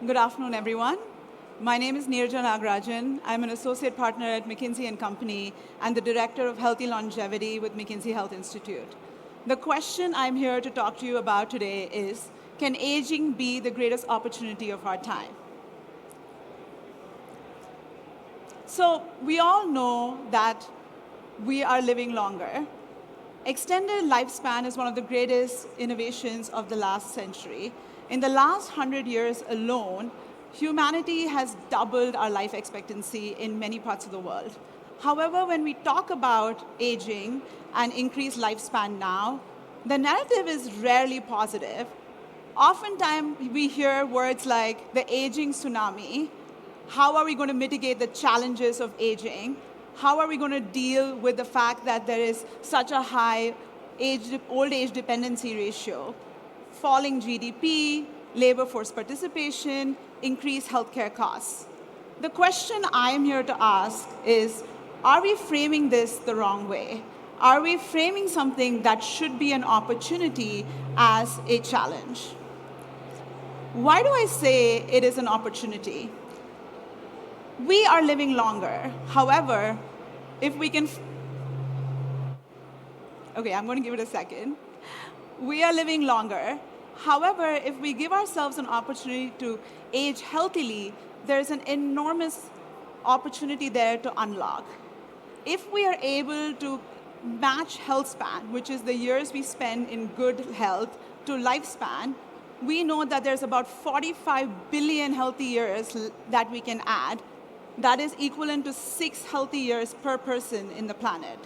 Good afternoon, everyone. My name is Neeraja Nagarajan. I'm an associate partner at McKinsey and Company and the director of Healthy Longevity with McKinsey Health Institute. The question I'm here to talk to you about today is, can aging be the greatest opportunity of our time? So we all know that we are living longer. Extended lifespan is one of the greatest innovations of the last century. In the last 100 years alone, humanity has doubled our life expectancy in many parts of the world. However, when we talk about aging and increased lifespan now, the narrative is rarely positive. Oftentimes, we hear words like the aging tsunami. How are we going to mitigate the challenges of aging? How are we going to deal with the fact that there is such a high old age dependency ratio? Falling GDP, labor force participation, increased healthcare costs. The question I am here to ask is, are we framing this the wrong way? Are we framing something that should be an opportunity as a challenge? Why do I say it is an opportunity? We are living longer. However, if we can... Okay, I'm going to give it a second. We are living longer. However, if we give ourselves an opportunity to age healthily, there's an enormous opportunity there to unlock. If we are able to match health span, which is the years we spend in good health, to lifespan, we know that there's about 45 billion healthy years that we can add. That is equivalent to 6 healthy years per person in the planet.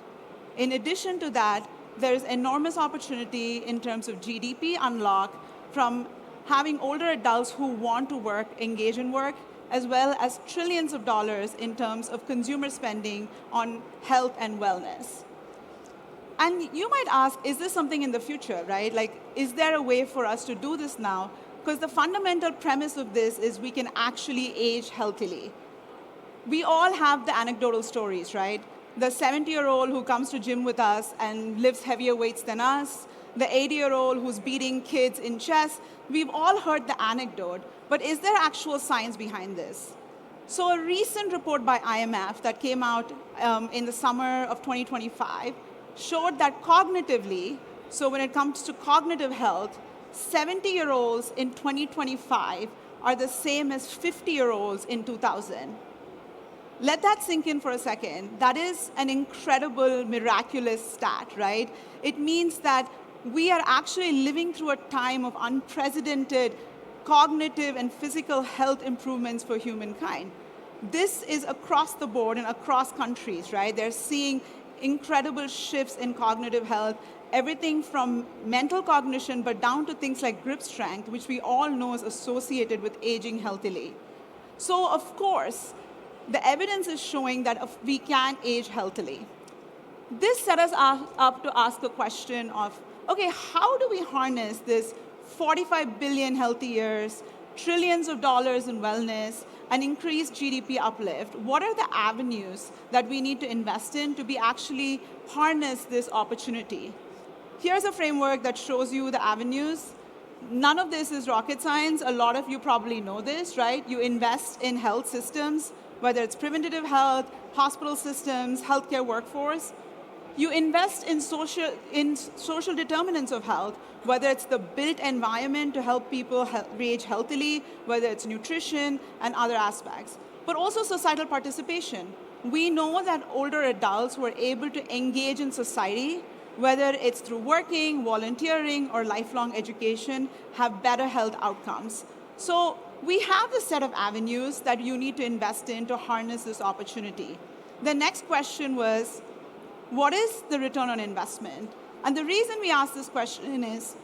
In addition to that, there's enormous opportunity in terms of GDP unlock from having older adults who want to work, engage in work, as well as trillions of dollars in terms of consumer spending on health and wellness. And you might ask, is this something in the future, right? Like, is there a way for us to do this now? Because the fundamental premise of this is we can actually age healthily. We all have the anecdotal stories, right? The 70-year-old who comes to gym with us and lifts heavier weights than us, the 80-year-old who's beating kids in chess. We've all heard the anecdote, but is there actual science behind this? So a recent report by IMF that came out in the summer of 2025 showed that cognitively, so when it comes to cognitive health, 70-year-olds in 2025 are the same as 50-year-olds in 2000. Let that sink in for a second. That is an incredible, miraculous stat, right? It means that we are actually living through a time of unprecedented cognitive and physical health improvements for humankind. This is across the board and across countries, right? They're seeing incredible shifts in cognitive health, everything from mental cognition, but down to things like grip strength, which we all know is associated with aging healthily. So, of course, the evidence is showing that we can age healthily. This set us up to ask the question of, okay, how do we harness this 45 billion healthy years, trillions of dollars in wellness, and increased GDP uplift? What are the avenues that we need to invest in to be actually harness this opportunity? Here's a framework that shows you the avenues. None of this is rocket science. A lot of you probably know this, right? You invest in health systems, whether it's preventative health, hospital systems, healthcare workforce. You invest in social determinants of health, whether it's the built environment to help people age healthily, whether it's nutrition and other aspects, but also societal participation. We know that older adults who are able to engage in society, whether it's through working, volunteering, or lifelong education, have better health outcomes. So we have a set of avenues that you need to invest in to harness this opportunity. The next question was, what is the return on investment? And the reason we ask this question is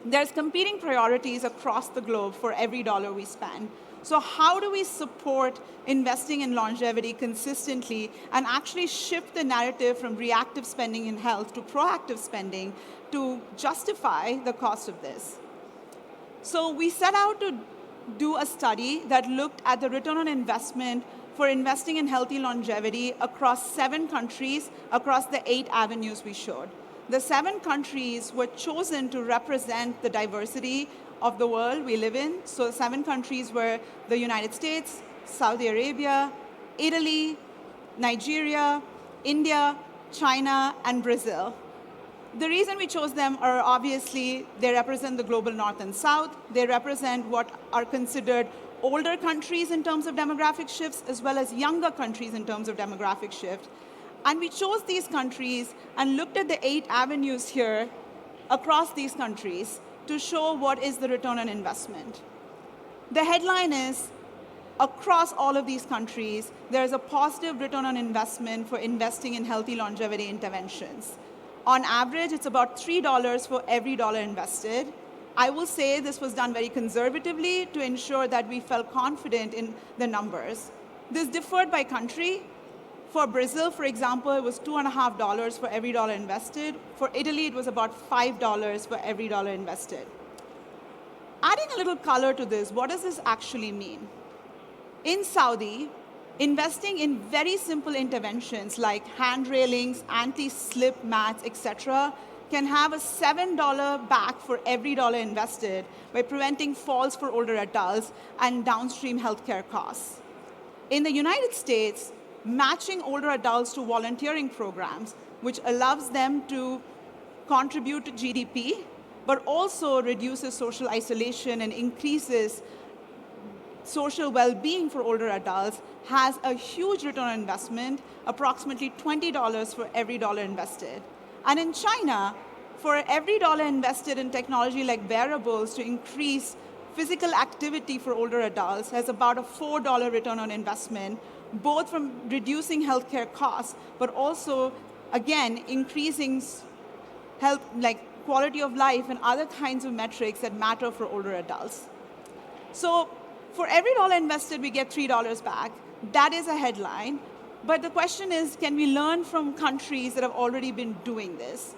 there's competing priorities across the globe for every dollar we spend. So how do we support investing in longevity consistently and actually shift the narrative from reactive spending in health to proactive spending to justify the cost of this? So we set out to do a study that looked at the return on investment for investing in healthy longevity across 7 countries, across the 8 avenues we showed. The 7 countries were chosen to represent the diversity of the world we live in. So 7 countries were the United States, Saudi Arabia, Italy, Nigeria, India, China, and Brazil. The reason we chose them are obviously they represent the global north and south. They represent what are considered older countries in terms of demographic shifts, as well as younger countries in terms of demographic shift. And we chose these countries and looked at the 8 avenues here across these countries to show what is the return on investment. The headline is, across all of these countries, there is a positive return on investment for investing in healthy longevity interventions. On average, it's about $3 for every dollar invested. I will say this was done very conservatively to ensure that we felt confident in the numbers. This differed by country. For Brazil, for example, it was $2.50 for every dollar invested. For Italy, it was about $5 for every dollar invested. Adding a little color to this, what does this actually mean? In Saudi, investing in very simple interventions like hand railings, anti-slip mats, etc., can have a $7 back for every dollar invested by preventing falls for older adults and downstream healthcare costs. In the United States, matching older adults to volunteering programs, which allows them to contribute to GDP, but also reduces social isolation and increases social well-being for older adults, has a huge return on investment, approximately $20 for every dollar invested. And in China, for every dollar invested in technology like wearables to increase physical activity for older adults, has about a $4 return on investment, both from reducing healthcare costs, but also, again, increasing health, like quality of life and other kinds of metrics that matter for older adults. So for every dollar invested, we get $3 back. That is a headline. But the question is, can we learn from countries that have already been doing this?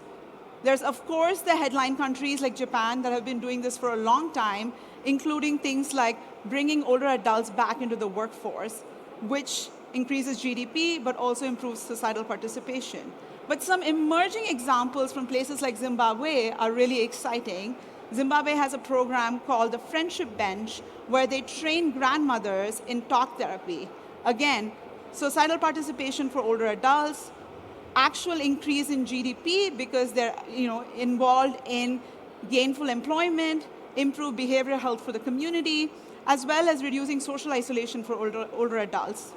There's, of course, the headline countries like Japan that have been doing this for a long time, including things like bringing older adults back into the workforce, which increases GDP, but also improves societal participation. But some emerging examples from places like Zimbabwe are really exciting. Zimbabwe has a program called the Friendship Bench, where they train grandmothers in talk therapy. Again, societal participation for older adults, actual increase in GDP because they're involved in gainful employment, improved behavioral health for the community, as well as reducing social isolation for older adults.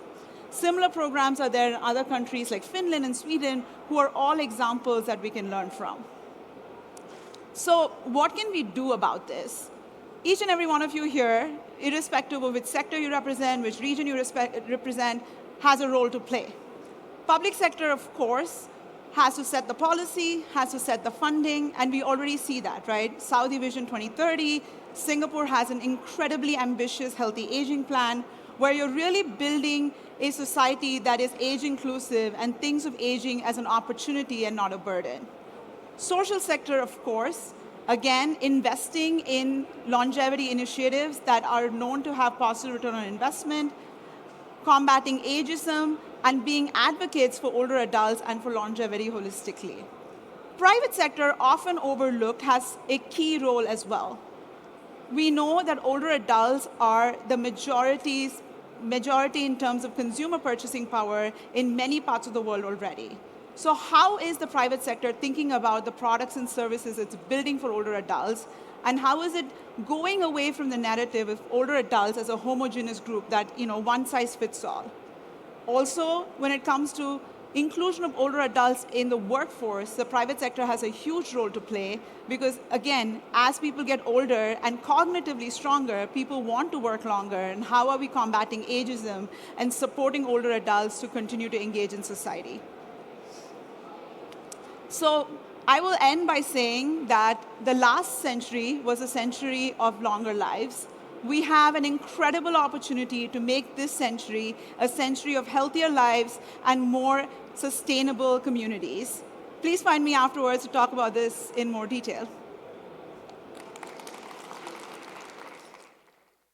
Similar programs are there in other countries like Finland and Sweden, who are all examples that we can learn from. So what can we do about this? Each and every one of you here, irrespective of which sector you represent, which region you represent, has a role to play. Public sector, of course, has to set the policy, has to set the funding, and we already see that, right? Saudi Vision 2030, Singapore has an incredibly ambitious healthy aging plan where you're really building a society that is age inclusive and thinks of aging as an opportunity and not a burden. Social sector, of course, again, investing in longevity initiatives that are known to have positive return on investment, combating ageism, and being advocates for older adults and for longevity holistically. Private sector, often overlooked, has a key role as well. We know that older adults are the majority in terms of consumer purchasing power in many parts of the world already. So how is the private sector thinking about the products and services it's building for older adults, and how is it going away from the narrative of older adults as a homogeneous group that, one size fits all? Also, when it comes to inclusion of older adults in the workforce, the private sector has a huge role to play because, again, as people get older and cognitively stronger, people want to work longer. And how are we combating ageism and supporting older adults to continue to engage in society? So I will end by saying that the last century was a century of longer lives. We have an incredible opportunity to make this century a century of healthier lives and more sustainable communities. Please find me afterwards to talk about this in more detail.